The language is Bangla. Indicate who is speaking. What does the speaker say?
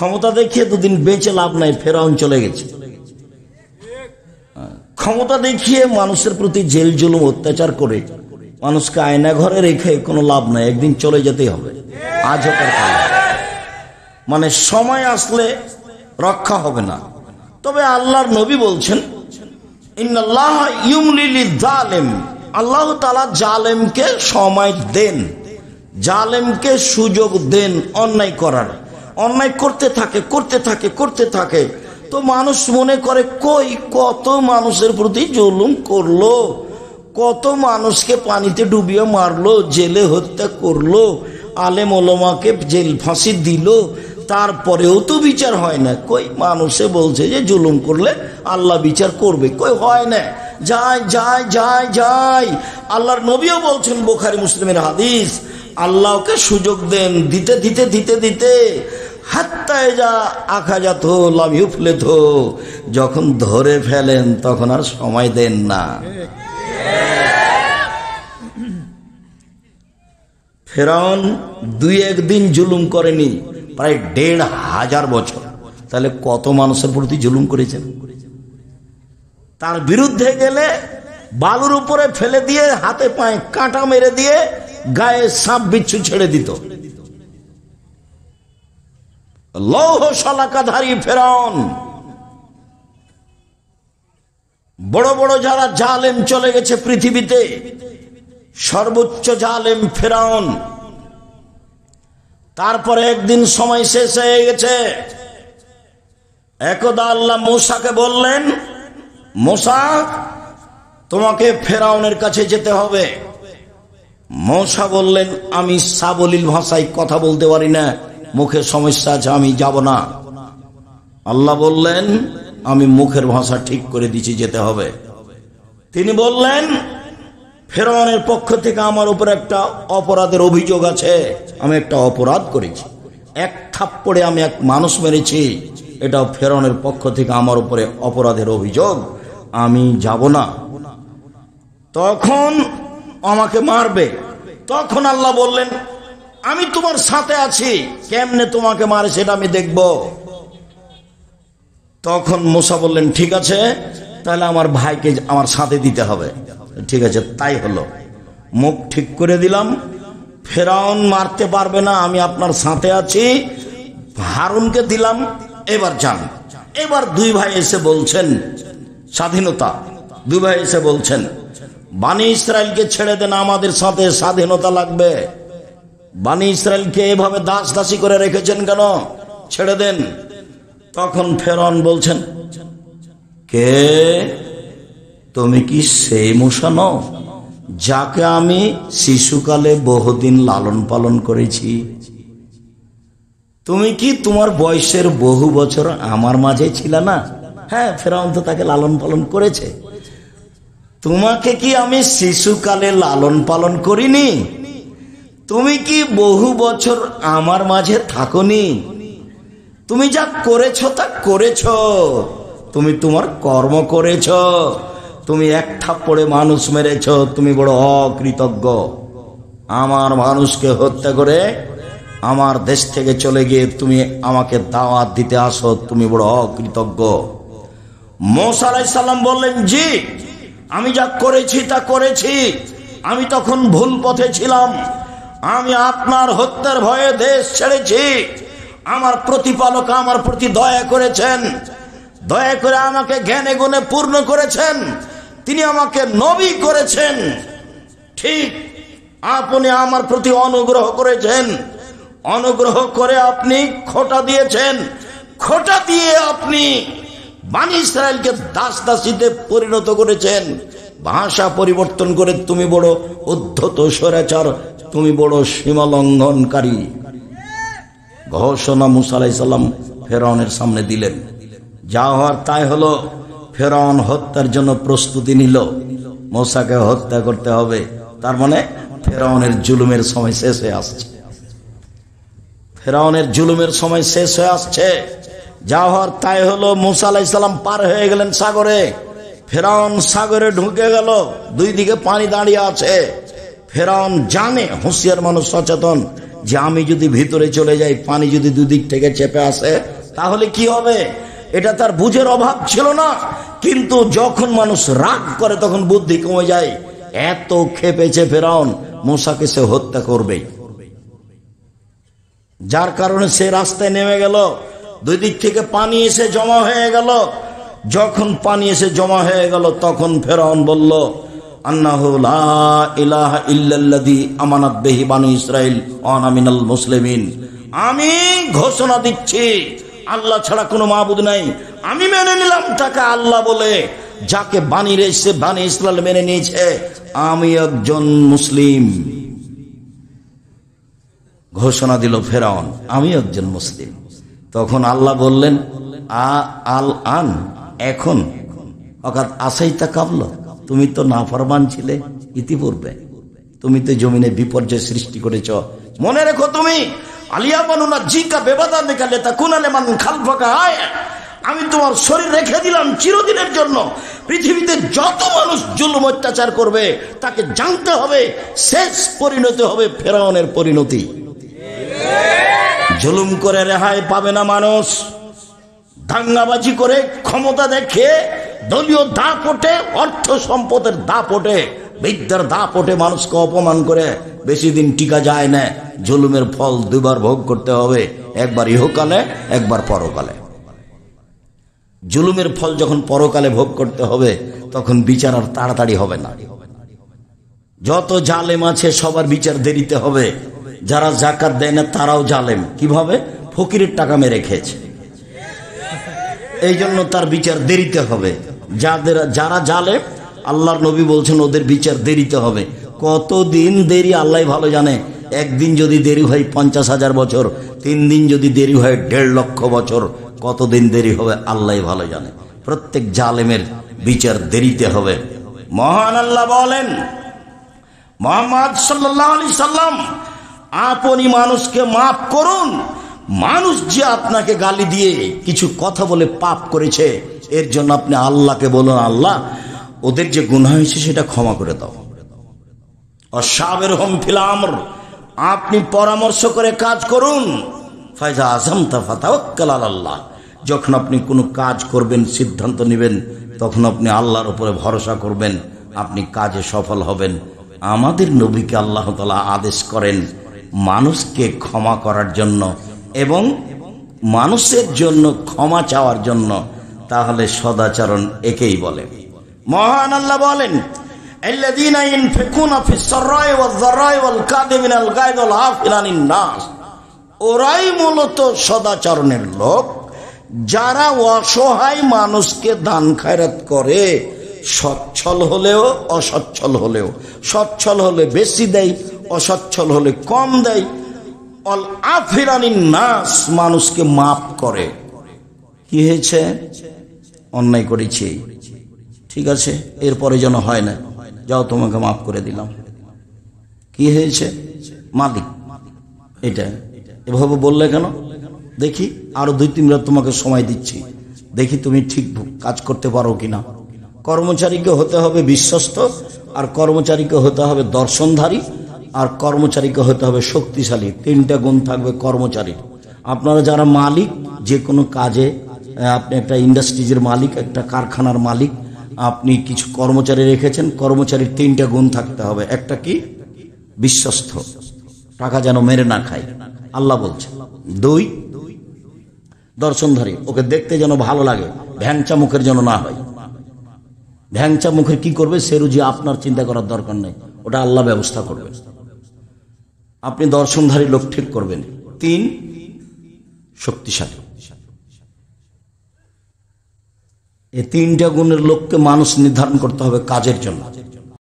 Speaker 1: ক্ষমতা দেখিয়ে দুদিন বেঁচে লাভ নাই, ফেরাউন চলে গেছে। ক্ষমতা দেখিয়ে মানুষের প্রতি জেল জুলুম অত্যাচার করে মানুষকে আয়না ঘরে রেখে কোনো লাভ নাই, একদিন চলে যেতেই হবে। আজ হোক আর কাল, মানে সময় আসলে রক্ষা হবে না। তবে আল্লাহর নবী বলছেন, ইন্নাল্লাহ ইউমলি লিয-যালিম, আল্লাহ তাআলা জালেমকে সময় দেন, জালেমকে সুযোগ দেন অন্যায় করার। অন্যায় করতে থাকে করতে থাকে করতে থাকে, তো মানুষ মনে করে কই কত মানুষের প্রতি জুলুম করলো, কত মানুষকে পানিতে ডুবিয়ে মারলো, জেলে হত্যা করলো, আলেম ওলামাকে জেল ফাঁসি দিল, তারপরেও তো বিচার হয় না। কই মানুষে বলছে যে জুলুম করলে আল্লাহ বিচার করবে, কই হয় না। যাই যাই যাই যাই, আল্লাহর নবীও বলছেন, বুখারী মুসলিমের হাদিস, আল্লাহকে সুযোগ দেন, দিতে দিতে দিতে দিতে হাত্তা যা আখাজাত লাম ইউফলিত, যখন ধরে ফেলেন তখন আর সময় দেন না। ফেরাউন 2-1 দিন জুলুম করেনি, প্রায় 1500 বছর। তাহলে কত মানুষের প্রতি জুলুম করেছেন। তার বিরুদ্ধে গেলে বালুর উপরে ফেলে দিয়ে হাতে পায়ে কাঁটা মেরে দিয়ে গায়ে সাপ বিচ্ছু ছেড়ে দিত। লৌহ শলাকাধারী ফেরাউন। বড় বড় যারা জালেম চলে গেছে পৃথিবীতে, সর্বোচ্চ জালেম ফেরাউন। তারপরে একদিন সময় শেষ হয়ে গেছে। একদা আল্লাহ মূসাকে বললেন, মূসা তোমাকে ফেরাউনের কাছে যেতে হবে। মূসা বললেন, আমি সাবলীল ভাষায় কথা বলতে পারি না, মুখে সমস্যা আছে, আমি যাব না। আল্লাহ বললেন, আমি মুখের ভাষা ঠিক করে দিচ্ছি, যেতে হবে। তিনি বললেন, ফেরাউনের পক্ষ থেকে আমার উপর একটা অপরাধের অভিযোগ আছে, আমি একটা অপরাধ করেছি, এক থাপ্পড়ে আমি এক মানুষ মেরেছি, এটাও ফেরাউনের পক্ষ থেকে আমার উপরে অপরাধের অভিযোগ, আমি যাব না। তখন আমাকে মারবে। তখন আল্লাহ বললেন, আমি তোমার সাথে আছি, কেমনে তোমাকে মারে সেটা আমি দেখব। তখন মূসা বললেন, ঠিক আছে, তাহলে আমার ভাইকে আমার সাথে দিতে হবে। ঠিক আছে, তাই হলো। মুখ ঠিক করে দিলাম, ফেরাউন মারতে পারবে না, আমি আপনার সাথে আছি। হারুনকে দিলাম, এবার যান। এবার 2 ভাই এসে বলছেন স্বাধীনতা। 2 ভাই এসে বলছেন, বানি ইসরায়েলকে ছেড়ে দেন, আমাদের সাথে স্বাধীনতা লাগবে। বানি ইসরায়েলকে এভাবে দাস দাসী করে রেখেছেন কেন, ছেড়ে দেন। তখন ফেরাউন বলছেন, কে তুমি কি সেই মূসা নও যাকে আমি শিশুকালে বহুদিন লালন পালন করেছি? তুমি কি তোমার বয়সের বহু বছর আমার মাঝে ছিল না? হ্যাঁ, ফেরাউন তো তাকে লালন পালন করেছে। তোমাকে কি আমি শিশুকালে লালন পালন করিনি? তুমি কি বহু বছর আমার মাঝে থাকোনি? তুমি যা করেছো তা করেছো, তুমি তোমার কর্ম করেছো, তুমি এক থাপ্পড়ে মানুষ মেরেছো, তুমি বড় অকৃতজ্ঞ। আমার মানুষকে হত্যা করে আমার দেশ থেকে চলে গিয়ে তুমি আমাকে দাওয়াত দিতে আসো, তুমি বড় অকৃতজ্ঞ। মূসা আলাইহিস সালাম বললেন, জি, আমি যা করেছি তা করেছি, আমি তখন ভুল পথে ছিলাম, আমি আপনার হত্যার ভয়ে দেশ ছেড়েছি। আমার প্রতিপালক আমার প্রতি দয়া করেছেন, দয়া করে আমাকে জ্ঞানে গুণে পূর্ণ করেছেন, তিনি আমাকে নবী করেছেন। ঠিক আপনি আমার প্রতি অনুগ্রহ করেছেন, অনুগ্রহ করে আপনি খোঁটা দিয়েছেন, খোঁটা দিয়ে আপনি বানি ইসরায়েলকে দাস দাসীতে পরিণত করেছেন। ভাষা পরিবর্তন করে তুমি বড় উদ্ধত স্বৈরাচার, তুমি বড় সীমা লঙ্ঘনকারী। ঘোষণা মূসা আলাইহিস সালাম ফেরাউনের সামনে দিলেন। যা হওয়ার তাই হলো। ফেরাউন হত্যার জন্য প্রস্তুতি নিল, মূসাকে হত্যা করতে হবে। তার মানে ফেরাউনের জুলুমের সময় শেষ হয়ে আসছে, ফেরাউনের জুলুমের সময় শেষ হয়ে আসছে। যা হওয়ার তাই হলো। মূসা আলাইহিস সালাম পার হয়ে গেলেন সাগরে, ফেরাউন সাগরে ঢুকে গেল, 2 দিকে পানি দাঁড়িয়ে আছে। ফেরাউন জানে, হুঁশিয়ার মানুষ, সচেতন, যে আমি যদি ভিতরে চলে যাই, পানি যদি দুদিক থেকে চেপে আসে তাহলে কি হবে। এটা তার বুঝের অভাব ছিল না, কিন্তু যখন মানুষ রাগ করে তখন বুদ্ধি কমে যায়। এত খেপেছে ফেরাউন, মূসাকে সে হত্যা করবে, যার কারণে সে রাস্তায় নেমে গেল। দুই দিক থেকে পানি এসে জমা হয়ে গেল। যখন পানি এসে জমা হয়ে গেল তখন ফেরাউন বলল, আন্নাহু লা ইলাহা ইল্লাল্লাযী আমানাত বিহি বানু ইসরাঈল ওয়া আনা মিনাল মুসলিমিন। আমি ঘোষণা দিচ্ছি আল্লাহ ছাড়া কোনো মাবুদ নাই। আমি মেনে নিলাম তাকে আল্লাহ বলে, যাকে বানিয়েছে বানি ইসরাঈল মেনে নিয়েছে। আমি একজন মুসলিম। ঘোষণা দিল ফেরাউন, আমি একজন মুসলিম। তখন আল্লাহ বললেন, আল আন, এখন অকাত আসাইতা কাবল, তুমি তো নাফরমান ছিলে ইতিপূর্বে, তুমি তো জমিনে বিপর্যয় সৃষ্টি করেছ। মনে রেখো, তুমি আলিয়া বানুনা জিকা বেবাদা দেখালে তা কুনালে মান খালফাকা আয়, আমি তোমার শরীর রেখে দিলাম চিরদিনের জন্য। পৃথিবীতে যত মানুষ জুলুম অত্যাচার করবে তাকে জানতে হবে শেষ পরিণতি হবে ফেরাউনের পরিণতি। জুলুম করে রেহাই পাবে না মানুষ। দাঙ্গাবাজি করে ক্ষমতা দেখে, দলীয় দাপটে, অর্থ সম্পদের দাপটে, বিদ্যার দাপটে মানুষকে অপমান করে বেশি দিন টিকা যায় না। জুলুমের ফল দুবার ভোগ করতে হবে, একবার ইহকালে, একবার পরকালে। জুলুমের ফল যখন পরকালে ভোগ করতে হবে তখন বিচার আর তাড়াতাড়ি হবে না। যত জালেম আছে সবার বিচার দেরিতে হবে। যারা যাকাত দেয় না তারাও জালেম। কিভাবে? ফকিরের টাকা মেরে খেয়েছে, এই জন্য তার বিচার দেরিতে হবে। যারা জালেম, আল্লাহর নবী বলছেন ওদের বিচার দেরিতে হবে। কতদিন দেরি আল্লাহ ভালো জানে। একদিন যদি দেরি হয় 50,000 বছর, 3 দিন যদি দেরি হয় 1.5 লক্ষ বছর, কতদিন দেরি হবে আল্লাহ ভালো জানে। প্রত্যেক জালেমের বিচার দেরিতে হবে। মহান আল্লাহ বলেন, মুহাম্মদ সাল্লাল্লাহু আলাইহি সাল্লাম, আপনি মানুষকে মাফ করুন। মানুষ যে আপনাকে গালি দিয়ে কিছু কথা বলে পাপ করেছে, এর জন্য আপনি আল্লাহকে বলুন, আল্লাহ ওদের যে গুনাহ হয়েছে সেটা ক্ষমা করে দাও। অসাবেরহুম ফিল আমর, আপনি পরামর্শ করে কাজ করুন। ফাইজা আযামতা ফাতাওয়াক্কাল আলাল্লাহ, যখন আপনি কোনো কাজ করবেন, সিদ্ধান্ত নেবেন, তখন আপনি আল্লাহর উপরে ভরসা করবেন, আপনি কাজে সফল হবেন। আমাদের নবীকে আল্লাহ তাআলা আদেশ করেন মানুষকে ক্ষমা করার জন্য এবং মানুষের জন্য ক্ষমা চাওয়ার জন্য। তাহলে সদাচরণ একেই বলে। মহান আল্লাহ বলেন, আল্লাযীনা ইনফিকুনা ফিস সাররাই ওয়াজ যাররাই ওয়াল কাযিমিনাল গায়য ওয়াল আফিনা আনিন নাস, ওরাই মূলত সদাচরণের লোক, যারা অসহায় মানুষকে দান খয়রাত করে, সচ্ছল হলেও অসচ্ছল হলেও, সচ্ছল হলে বেশি দেয়, অসচ্ছল হলে কম দেয়। অল আফিনা আনিন নাস, মানুষকে মাফ করে। কি হয়েছে? অন্যায় করেছি, ঠিক আছে, এরপরে যেন হয় না, যাও তোমাকে মাফ করে দিলাম। কি হয়েছে? মালিক এটা এভাবে বললে কেন? দেখি আরো 2-3 রাত তোমাকে সময় দিচ্ছি, দেখি তুমি ঠিক কাজ করতে পারো কিনা। কর্মচারীকে হতে হবে বিশ্বস্ত, আর কর্মচারীকে হতে হবে দর্শনধারী, আর কর্মচারীকে হতে হবে শক্তিশালী। 3টা গুণ থাকবে কর্মচারী। আপনারা যারা মালিক, যে কোনো কাজে, আপনি একটা ইন্ডাস্ট্রিজের মালিক, একটা কারখানার মালিক, আপনি কিছু কর্মচারী রেখেছেন, কর্মচারীর 3টা গুণ থাকতে হবে। একটা কি? বিশ্বস্ত, টাকা যেন মেরে না খায়, আল্লাহ বলছে। 2, দর্শনধারী, ওকে দেখতে যেন ভালো লাগে, ভ্যাংচা মুখের যেন না হয়। ভ্যাংচা মুখের কি করবে? সে রুজি আপনার চিন্তা করার দরকার নেই, ওটা আল্লাহ ব্যবস্থা করবে। আপনি দর্শনধারী লোক ঠিক করবেন। 3, শক্তিশালী। এই 3টা গুণের লোককে মানুষ নির্ধারণ করতে হবে কাজের জন্য।